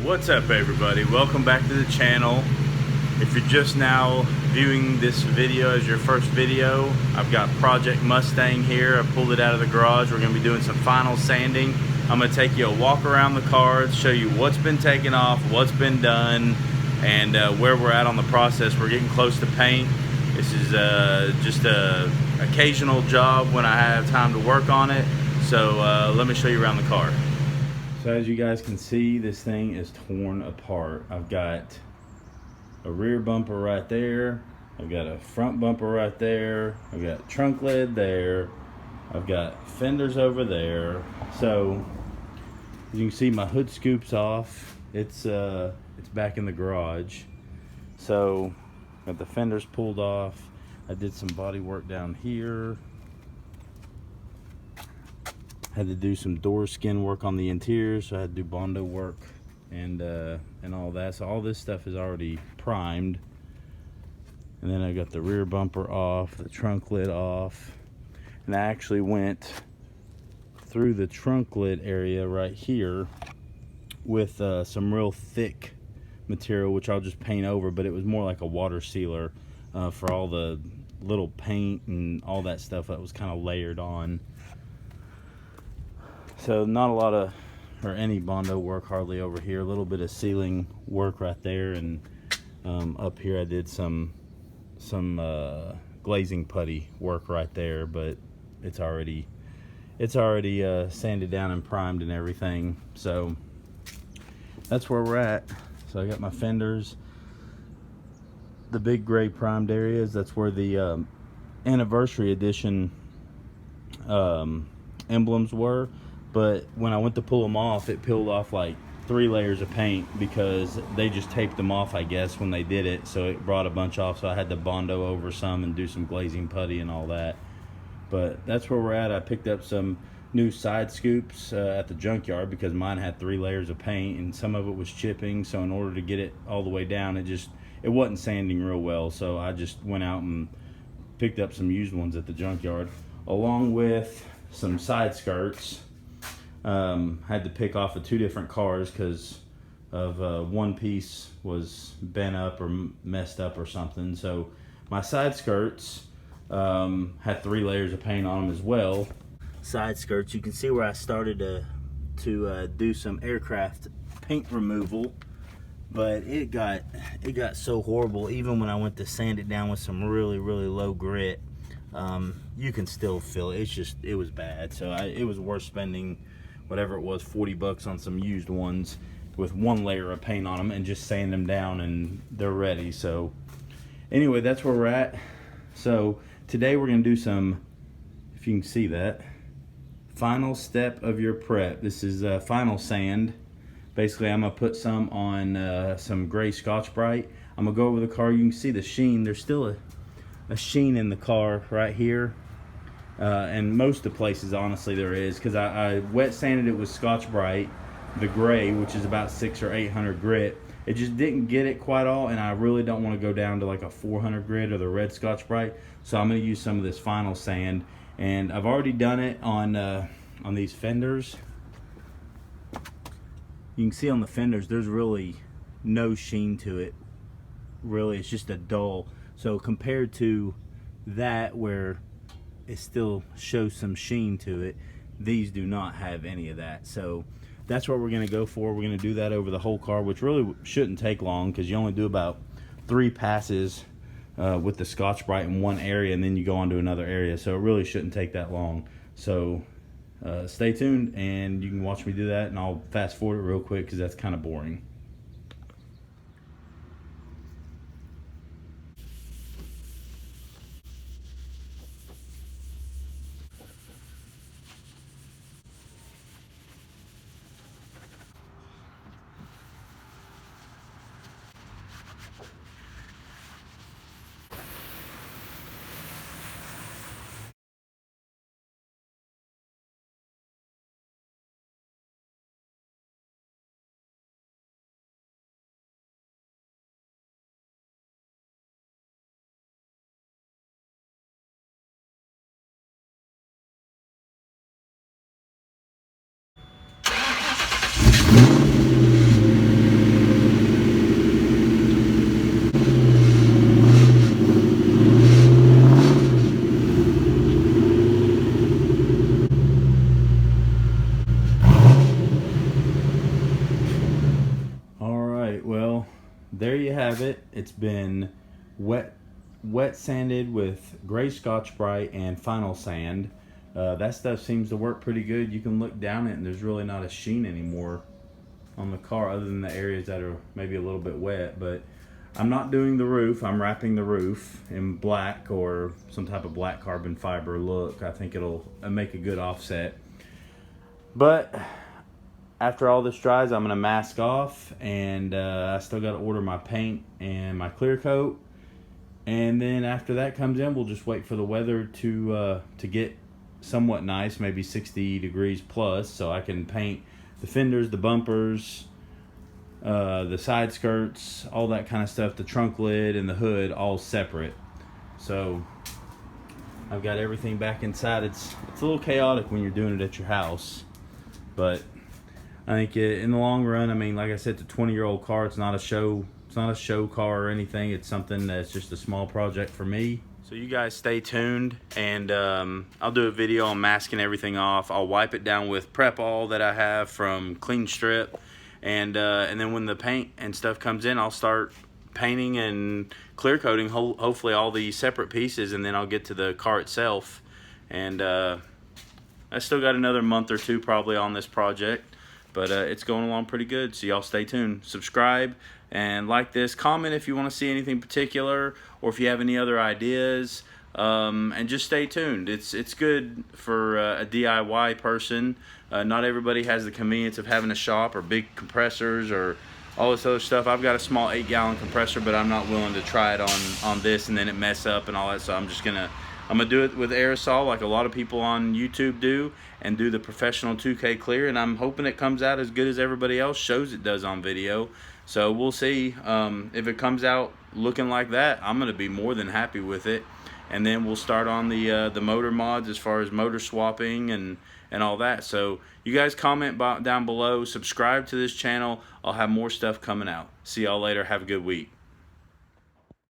What's up, everybody? Welcome back to the channel. If you're just now viewing this video as your first video, I've got Project Mustang here. I pulled it out of the garage. We're going to be doing some final sanding. I'm going to take you a walk around the car, show you what's been taken off, what's been done, and where we're at on the process. We're getting close to paint. This is just a occasional job when I have time to work on it. So let me show you around the car. So as you guys can see, this thing is torn apart. I've got a rear bumper right there. I've got a front bumper right there. I've got trunk lid there. I've got fenders over there. So as you can see, my hood scoops off. It's back in the garage. So got the fenders pulled off. I did some body work down here. Had to do some door skin work on the interior, so I had to do Bondo work and all that. So all this stuff is already primed. And then I got the rear bumper off, the trunk lid off, and I actually went through the trunk lid area right here with some real thick material, which I'll just paint over, but it was more like a water sealer for all the little paint and all that stuff that was kind of layered on. So not a lot of, or any Bondo work hardly over here. A little bit of sealing work right there, and up here I did some glazing putty work right there, but it's already sanded down and primed and everything. So that's where we're at. So I got my fenders, the big gray primed areas. That's where the anniversary edition emblems were. But when I went to pull them off, it peeled off like 3 layers of paint because they just taped them off, I guess, when they did it. So it brought a bunch off, so I had to Bondo over some and do some glazing putty and all that. But that's where we're at. I picked up some new side scoops at the junkyard because mine had 3 layers of paint and some of it was chipping. So in order to get it all the way down, it wasn't sanding real well. So I just went out and picked up some used ones at the junkyard, along with some side skirts. Had to pick off of 2 different cars because of one piece was bent up or messed up or something. So my side skirts had 3 layers of paint on them as well. Side skirts, you can see where I started to do some aircraft paint removal, but it got so horrible. Even when I went to sand it down with some really low grit, you can still feel it. It was bad. So it was worth spending whatever it was, 40 bucks on some used ones with 1 layer of paint on them and just sand them down and they're ready. So anyway, that's where we're at. So today we're gonna do some, if you can see that, final step of your prep. This is final sand. Basically, I'm gonna put some on some gray Scotch-Brite. I'm gonna go over the car. You can see the sheen. There's still a sheen in the car right here. And most of the places, honestly, there is, because I wet sanded it with Scotch-Brite, the gray, which is about 600 or 800 grit. It just didn't get it quite all, and I really don't want to go down to like a 400 grit or the red Scotch-Brite. So I'm going to use some of this final sand, and I've already done it on these fenders. You can see on the fenders, there's really no sheen to it. Really, it's just a dull. So compared to that, where it still shows some sheen to it, these do not have any of that. So that's what we're going to go for. We're going to do that over the whole car, which really shouldn't take long because you only do about 3 passes with the Scotch-Brite in one area, and then you go on to another area. So it really shouldn't take that long. So stay tuned and you can watch me do that, and I'll fast forward it real quick because that's kind of boring. there you have it. It's been wet sanded with gray Scotch Brite and final sand. That stuff seems to work pretty good. You can look down it and there's really not a sheen anymore on the car, other than the areas that are maybe a little bit wet. But I'm not doing the roof. I'm wrapping the roof in black or some type of black carbon fiber look. I think it'll make a good offset. But after all this dries, I'm gonna mask off, and I still got to order my paint and my clear coat. And then after that comes in, we'll just wait for the weather to get somewhat nice, maybe 60 degrees plus, so I can paint the fenders, the bumpers, the side skirts, all that kind of stuff, the trunk lid and the hood all separate. So I've got everything back inside. It's a little chaotic when you're doing it at your house, but I think in the long run, I mean, like I said, it's a 20-year-old car. It's not a show car or anything. It's something that's just a small project for me. So you guys stay tuned, and I'll do a video on masking everything off. I'll wipe it down with Prep All that I have from Clean Strip, and then when the paint and stuff comes in, I'll start painting and clear coating hopefully all the separate pieces, and then I'll get to the car itself. And I still got another month or two probably on this project, but it's going along pretty good. So y'all stay tuned, subscribe, and like this. Comment if you want to see anything particular, or if you have any other ideas, and just stay tuned. It's good for a DIY person. Not everybody has the convenience of having a shop or big compressors or all this other stuff. I've got a small 8-gallon compressor, but I'm not willing to try it on this and then it mess up and all that. So I'm gonna do it with aerosol like a lot of people on YouTube do, and do the professional 2K clear, and I'm hoping it comes out as good as everybody else shows it does on video. So we'll see. If it comes out looking like that, I'm gonna be more than happy with it. And then we'll start on the motor mods as far as motor swapping and all that. So you guys comment down below, subscribe to this channel. I'll have more stuff coming out. See y'all later. Have a good week.